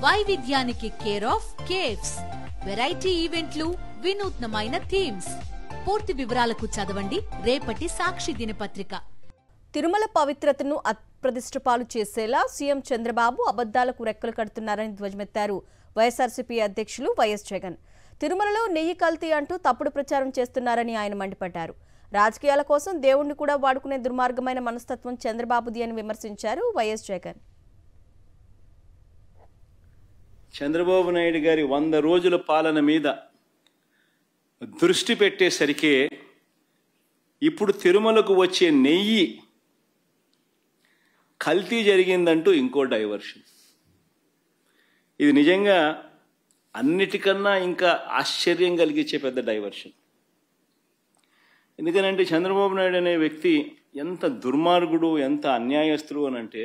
వైవిధ్యానికి care of caves, variety ఈవెంట్లు, వినూత్నమైన థీమ్స్. పూర్తి వివరాలకు చదవండి రేపటి సాక్షి దినపత్రిక. తిరుమల పవిత్రతను అప్రతిష్టపాలు చేసేలా సీఎం చంద్రబాబు అబద్దాలకు రెక్కలు కడుతున్నారని ధ్వజమెత్తారు వైఎస్ఆర్సీపీ అధ్యక్షులు వైఎస్ జగన్. తిరుమలలో నెయ్యి కల్తీ అంటూ తప్పుడు ప్రచారం చేస్తున్నారని ఆయన మండిపడ్డారు. రాజకీయాల కోసం దేవుణ్ణి కూడా వాడుకునే దుర్మార్గమైన మనస్తత్వం చంద్రబాబుది అని విమర్శించారు వైఎస్ జగన్. చంద్రబాబు నాయుడు గారి 100 రోజుల పాలన మీద దృష్టి పెట్టేసరికి ఇప్పుడు తిరుమలకు వచ్చే నెయ్యి కల్తీ జరిగిందంటూ ఇంకో డైవర్షన్. ఇది నిజంగా అన్నిటికన్నా ఇంకా ఆశ్చర్యం కలిగించే పెద్ద డైవర్షన్. ఎందుకనంటే చంద్రబాబు నాయుడు అనే వ్యక్తి ఎంత దుర్మార్గుడు, ఎంత అన్యాయస్తుడు అని అంటే,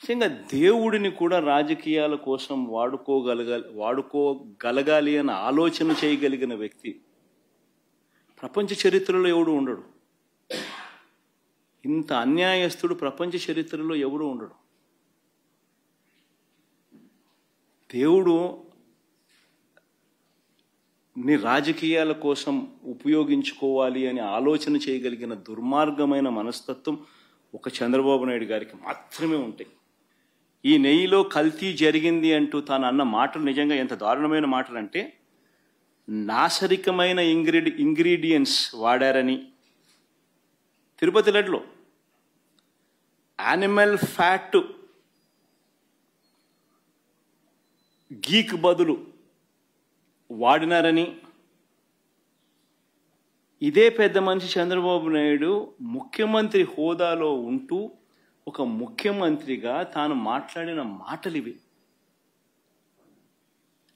నిజంగా దేవుడిని కూడా రాజకీయాల కోసం వాడుకోగలగాలి అని ఆలోచన చేయగలిగిన వ్యక్తి ప్రపంచ చరిత్రలో ఎవడు ఉండడు. ఇంత అన్యాయస్తుడు ప్రపంచ చరిత్రలో ఎవడు ఉండడు. దేవుడు ని రాజకీయాల కోసం ఉపయోగించుకోవాలి అని ఆలోచన చేయగలిగిన దుర్మార్గమైన మనస్తత్వం ఒక చంద్రబాబు నాయుడు గారికి మాత్రమే ఉంటాయి. ఈ నెయ్యిలో కల్తీ జరిగింది అంటూ తాను అన్న మాటలు నిజంగా ఎంత దారుణమైన మాటలు అంటే, నాశరికమైన ఇంగ్రీడియంట్స్ వాడారని, తిరుపతి లడ్డులో యానిమల్ ఫ్యాట్ గీక్ బదులు వాడినారని, ఇదే పెద్ద మనిషి చంద్రబాబు నాయుడు ముఖ్యమంత్రి హోదాలో ఉంటూ ఒక ముఖ్యమంత్రిగా తాను మాట్లాడిన మాటలు ఇవి.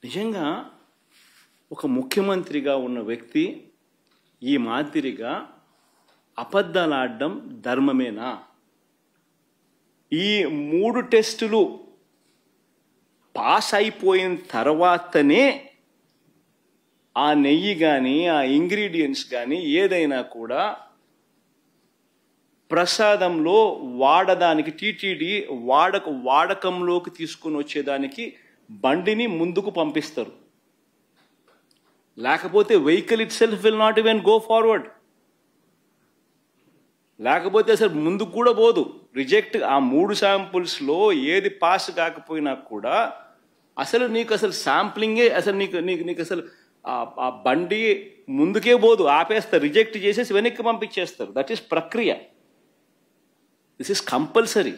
నిజంగా ఒక ముఖ్యమంత్రిగా ఉన్న వ్యక్తి ఈ మాదిరిగా అబద్ధాలు ఆడడం ధర్మమేనా? ఈ 3 టెస్టులు పాస్ అయిపోయిన తర్వాతనే ఆ నెయ్యి కానీ ఆ ఇంగ్రీడియంట్స్ కానీ ఏదైనా కూడా ప్రసాదంలో వాడడానికి, టీటీడీ వాడకంలోకి తీసుకుని వచ్చేదానికి బండిని ముందుకు పంపిస్తారు. లేకపోతే vehicle it self will not even go forward. లేకపోతే అసలు ముందుకు కూడా పోదు. రిజెక్ట్. ఆ 3 శాంపుల్స్లో ఏది పాస్ కాకపోయినా కూడా అసలు నీకు అసలు శాంప్లింగే అసలు నీకు అసలు ఆ బండి ముందుకే పోదు, ఆపేస్తారు, రిజెక్ట్ చేసేసి వెనక్కి పంపించేస్తారు. దట్ ఈస్ ప్రక్రియ. This is compulsory.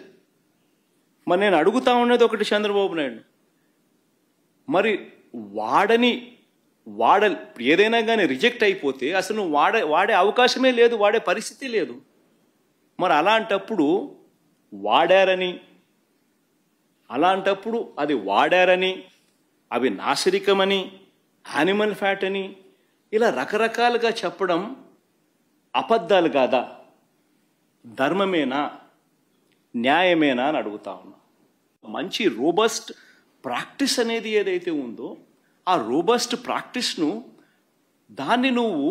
మరి నేను అడుగుతా ఉన్నది ఒకటి చంద్రబాబు నాయుడు, మరి ఏదైనా కానీ రిజెక్ట్ అయిపోతే అసలు వాడే అవకాశమే లేదు, వాడే పరిస్థితి లేదు. మరి అలాంటప్పుడు అది వాడారని, అవి నాసిరికమని, యానిమల్ ఫ్యాట్ అని ఇలా రకరకాలుగా చెప్పడం అబద్ధాలు కాదా? ధర్మమేనా? న్యాయమేనా అని అడుగుతా ఉన్నా. మంచి రోబస్ట్ ప్రాక్టీస్ అనేది ఏదైతే ఉందో ఆ రోబస్ట్ ప్రాక్టీస్ను దాన్ని నువ్వు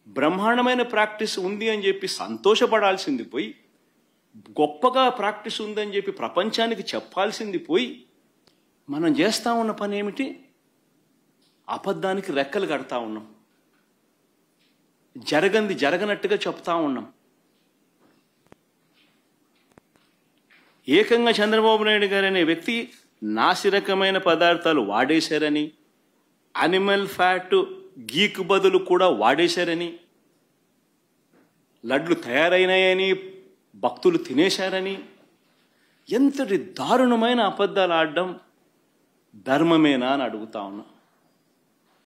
బ్రహ్మాండమైన ప్రాక్టీస్ ఉంది అని చెప్పి సంతోషపడాల్సింది పోయి, గొప్పగా ప్రాక్టీస్ ఉందని చెప్పి ప్రపంచానికి చెప్పాల్సింది పోయి, మనం చేస్తూ ఉన్న పని ఏమిటి? అబద్ధానికి రెక్కలు కడతా ఉన్నాం, జరగనట్టుగా చెప్తా ఉన్నాం. ఏకంగా చంద్రబాబు నాయుడు గారు అనే వ్యక్తి నాసిరకమైన పదార్థాలు వాడేశారని, యానిమల్ ఫ్యాట్ గీక్ బదులు కూడా వాడేశారని, లడ్లు తయారైనాయని భక్తులు తినేశారని, ఎంతటి దారుణమైన అబద్ధాలు ఆడడం ధర్మమేనా అని అడుగుతా ఉన్నా.